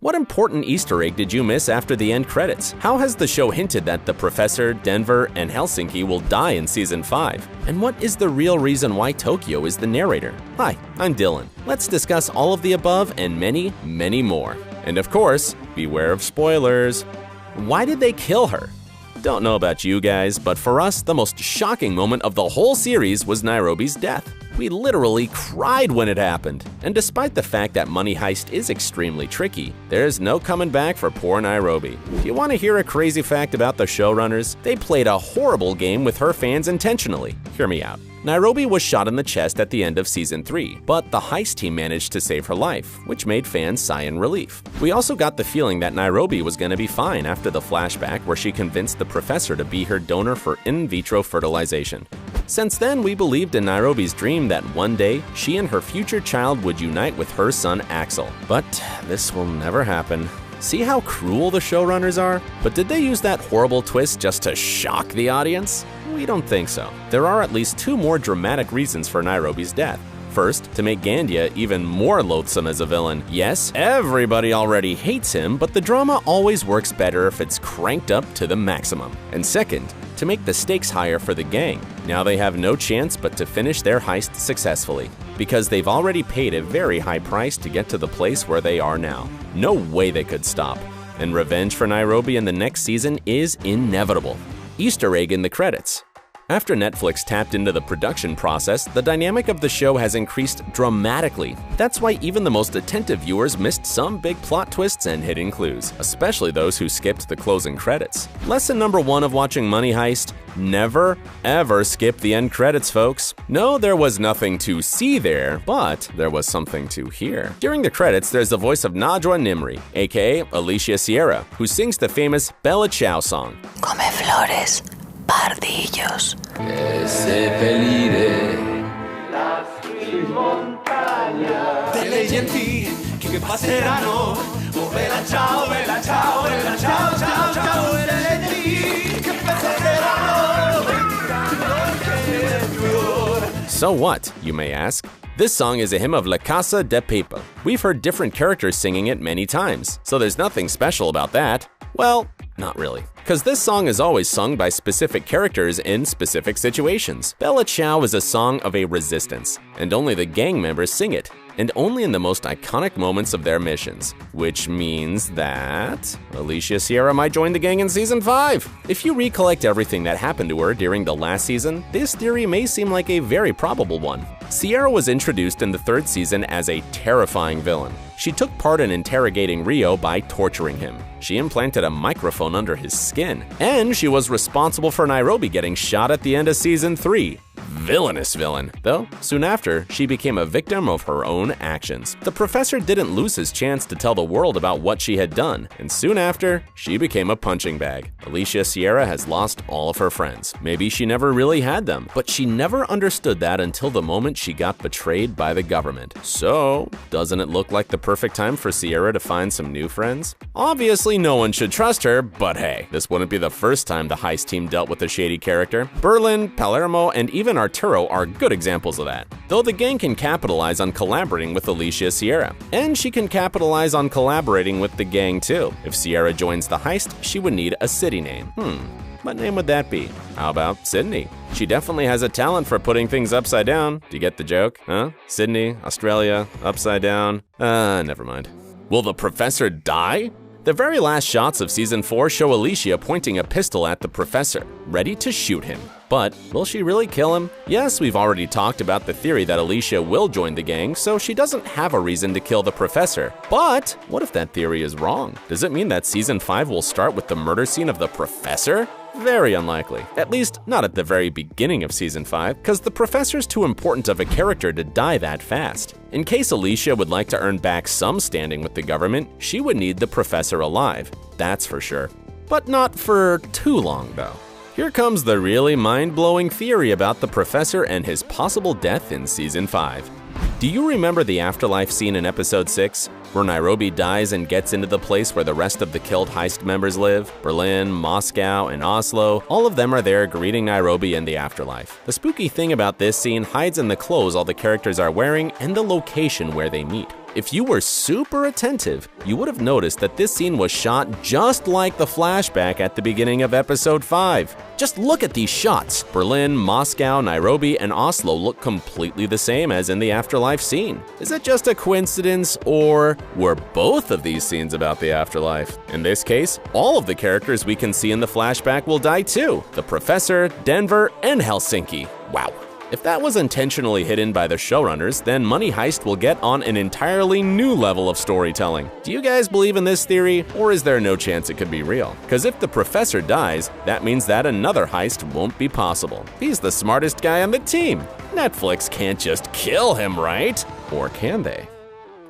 What important Easter egg did you miss after the end credits? How has the show hinted that the Professor, Denver, and Helsinki will die in Season 5? And what is the real reason why Tokyo is the narrator? Hi, I'm Dylan. Let's discuss all of the above and many, many more. And of course, beware of spoilers. Why did they kill her? Don't know about you guys, but for us, the most shocking moment of the whole series was Nairobi's death. We literally cried when it happened. And despite the fact that Money Heist is extremely tricky, there's no coming back for poor Nairobi. Do you want to hear a crazy fact about the showrunners? They played a horrible game with her fans intentionally. Hear me out. Nairobi was shot in the chest at the end of Season 3, but the heist team managed to save her life, which made fans sigh in relief. We also got the feeling that Nairobi was going to be fine after the flashback where she convinced the professor to be her donor for in vitro fertilization. Since then, we believed in Nairobi's dream that one day, she and her future child would unite with her son Axel. But this will never happen. See how cruel the showrunners are? But did they use that horrible twist just to shock the audience? We don't think so. There are at least two more dramatic reasons for Nairobi's death. First, to make Gandia even more loathsome as a villain. Yes, everybody already hates him, but the drama always works better if it's cranked up to the maximum. And second, to make the stakes higher for the gang. Now they have no chance but to finish their heist successfully, because they've already paid a very high price to get to the place where they are now. No way they could stop. And revenge for Nairobi in the next season is inevitable. Easter egg in the credits. After Netflix tapped into the production process, the dynamic of the show has increased dramatically. That's why even the most attentive viewers missed some big plot twists and hidden clues, especially those who skipped the closing credits. Lesson number 1 of watching Money Heist: never, ever skip the end credits, folks. No, there was nothing to see there, but there was something to hear. During the credits, there's the voice of Najwa Nimri, aka Alicia Sierra, who sings the famous Bella Ciao song. Come flores. Pardillos. So what, you may ask? This song is a hymn of La Casa de Papel. We've heard different characters singing it many times, so there's nothing special about that. Well, not really. Because this song is always sung by specific characters in specific situations. Bella Ciao is a song of a resistance, and only the gang members sing it, and only in the most iconic moments of their missions, which means that Alicia Sierra might join the gang in Season 5. If you recollect everything that happened to her during the last season, this theory may seem like a very probable one. Sierra was introduced in the 3rd season as a terrifying villain. She took part in interrogating Rio by torturing him. She implanted a microphone under his skin, and she was responsible for Nairobi getting shot at the end of Season 3. Villainous villain. Though, soon after, she became a victim of her own actions. The professor didn't lose his chance to tell the world about what she had done, and soon after, she became a punching bag. Alicia Sierra has lost all of her friends. Maybe she never really had them, but she never understood that until the moment she got betrayed by the government. So, doesn't it look like the perfect time for Sierra to find some new friends? Obviously, no one should trust her, but hey, this wouldn't be the first time the heist team dealt with a shady character. Berlin, Palermo, and even Arturo are good examples of that. Though the gang can capitalize on collaborating with Alicia Sierra, and she can capitalize on collaborating with the gang too. If Sierra joins the heist, she would need a city name. What name would that be? How about Sydney? She definitely has a talent for putting things upside down. Do you get the joke? Huh? Sydney, Australia, upside down? Never mind. Will the professor die? The very last shots of Season 4 show Alicia pointing a pistol at the professor, ready to shoot him. But will she really kill him? Yes, we've already talked about the theory that Alicia will join the gang, so she doesn't have a reason to kill the professor. But what if that theory is wrong? Does it mean that Season 5 will start with the murder scene of the professor? Very unlikely. At least, not at the very beginning of Season 5, because the professor's too important of a character to die that fast. In case Alicia would like to earn back some standing with the government, she would need the professor alive, that's for sure. But not for too long, though. Here comes the really mind-blowing theory about the professor and his possible death in Season 5. Do you remember the afterlife scene in Episode 6? where Nairobi dies and gets into the place where the rest of the killed heist members live. Berlin, Moscow, and Oslo, all of them are there greeting Nairobi in the afterlife. The spooky thing about this scene hides in the clothes all the characters are wearing and the location where they meet. If you were super attentive, you would have noticed that this scene was shot just like the flashback at the beginning of episode 5. Just look at these shots. Berlin, Moscow, Nairobi, and Oslo look completely the same as in the afterlife scene. Is it just a coincidence, or were both of these scenes about the afterlife? In this case, all of the characters we can see in the flashback will die too. The Professor, Denver, and Helsinki. Wow. If that was intentionally hidden by the showrunners, then Money Heist will get on an entirely new level of storytelling. Do you guys believe in this theory, or is there no chance it could be real? Because if the Professor dies, that means that another heist won't be possible. He's the smartest guy on the team. Netflix can't just kill him, right? Or can they?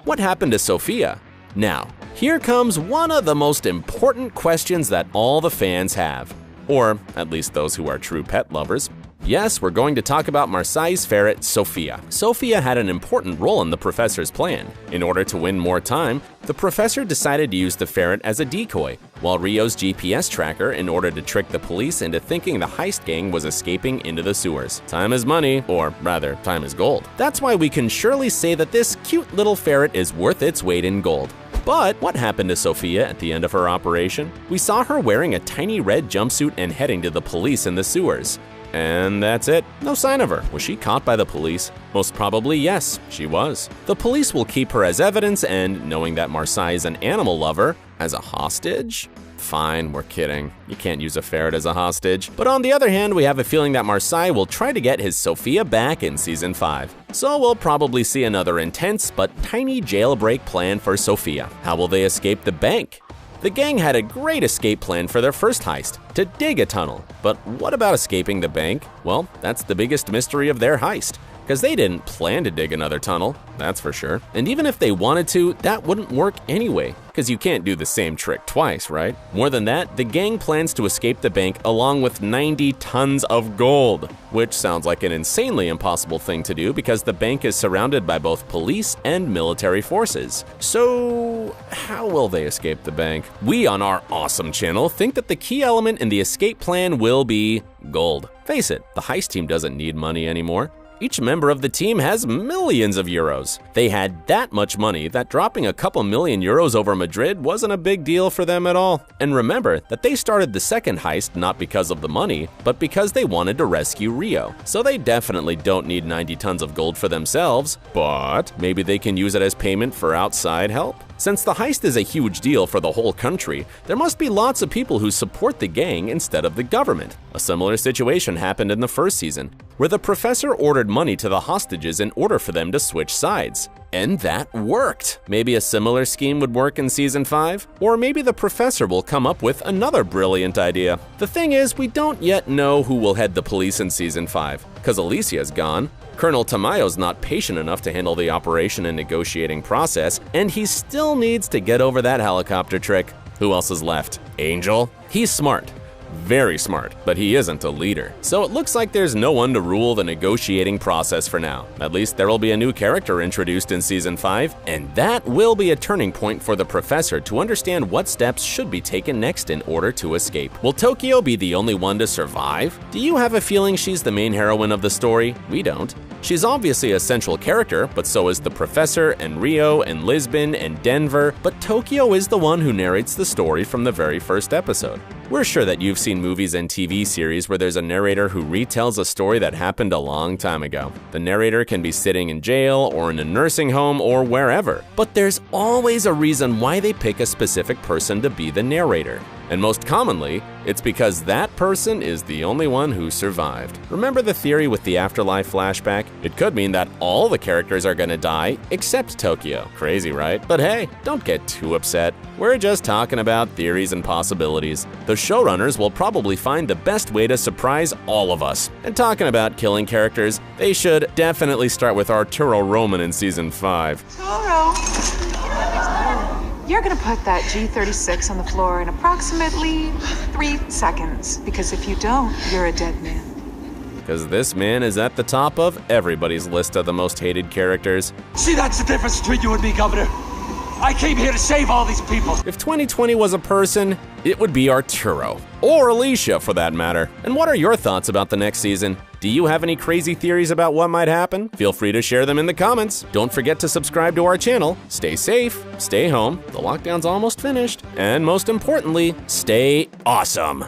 What happened to Sophia? Now, here comes one of the most important questions that all the fans have. Or at least those who are true pet lovers. Yes, we're going to talk about Marseille's ferret, Sophia. Sophia had an important role in the Professor's plan. In order to win more time, the Professor decided to use the ferret as a decoy, while Rio's GPS tracker in order to trick the police into thinking the heist gang was escaping into the sewers. Time is money, or rather, time is gold. That's why we can surely say that this cute little ferret is worth its weight in gold. But what happened to Sophia at the end of her operation? We saw her wearing a tiny red jumpsuit and heading to the police in the sewers. And that's it. No sign of her. Was she caught by the police? Most probably yes, she was. The police will keep her as evidence, and knowing that Marseille is an animal lover, as a hostage? Fine, we're kidding. You can't use a ferret as a hostage. But on the other hand, we have a feeling that Marseille will try to get his Sophia back in season 5. So we'll probably see another intense but tiny jailbreak plan for Sophia. How will they escape the bank? The gang had a great escape plan for their first heist, to dig a tunnel. But what about escaping the bank? Well, that's the biggest mystery of their heist, because they didn't plan to dig another tunnel, that's for sure. And even if they wanted to, that wouldn't work anyway, because you can't do the same trick twice, right? More than that, the gang plans to escape the bank along with 90 tons of gold, which sounds like an insanely impossible thing to do because the bank is surrounded by both police and military forces. So how will they escape the bank? We on our awesome channel think that the key element in the escape plan will be gold. Face it, the heist team doesn't need money anymore. Each member of the team has millions of euros. They had that much money that dropping a couple million euros over Madrid wasn't a big deal for them at all. And remember that they started the second heist not because of the money, but because they wanted to rescue Rio. So they definitely don't need 90 tons of gold for themselves, but maybe they can use it as payment for outside help. Since the heist is a huge deal for the whole country, there must be lots of people who support the gang instead of the government. A similar situation happened in the first season, where the Professor ordered money to the hostages in order for them to switch sides. And that worked. Maybe a similar scheme would work in season 5, or maybe the Professor will come up with another brilliant idea. The thing is, we don't yet know who will head the police in season 5, because Alicia's gone. Colonel Tamayo's not patient enough to handle the operation and negotiating process, and he still needs to get over that helicopter trick. Who else is left? Angel? He's smart. Very smart, but he isn't a leader. So it looks like there's no one to rule the negotiating process for now. At least there will be a new character introduced in season 5, and that will be a turning point for the Professor to understand what steps should be taken next in order to escape. Will Tokyo be the only one to survive? Do you have a feeling she's the main heroine of the story? We don't. She's obviously a central character, but so is the Professor and Rio and Lisbon and Denver, but Tokyo is the one who narrates the story from the very first episode. We're sure that you've seen movies and TV series where there's a narrator who retells a story that happened a long time ago. The narrator can be sitting in jail or in a nursing home or wherever, but there's always a reason why they pick a specific person to be the narrator. And most commonly, it's because that person is the only one who survived. Remember the theory with the afterlife flashback? It could mean that all the characters are gonna die except Tokyo. Crazy, right? But hey, don't get too upset. We're just talking about theories and possibilities. The showrunners will probably find the best way to surprise all of us. And talking about killing characters, they should definitely start with Arturo Roman in season 5. Toro, you're gonna put that G36 on the floor in approximately 3 seconds, because if you don't, you're a dead man. Because this man is at the top of everybody's list of the most hated characters. See, that's the difference between you and me, Governor. I came here to save all these people. If 2020 was a person, it would be Arturo. Or Alicia, for that matter. And what are your thoughts about the next season? Do you have any crazy theories about what might happen? Feel free to share them in the comments. Don't forget to subscribe to our channel. Stay safe, stay home, the lockdown's almost finished, and most importantly, stay awesome.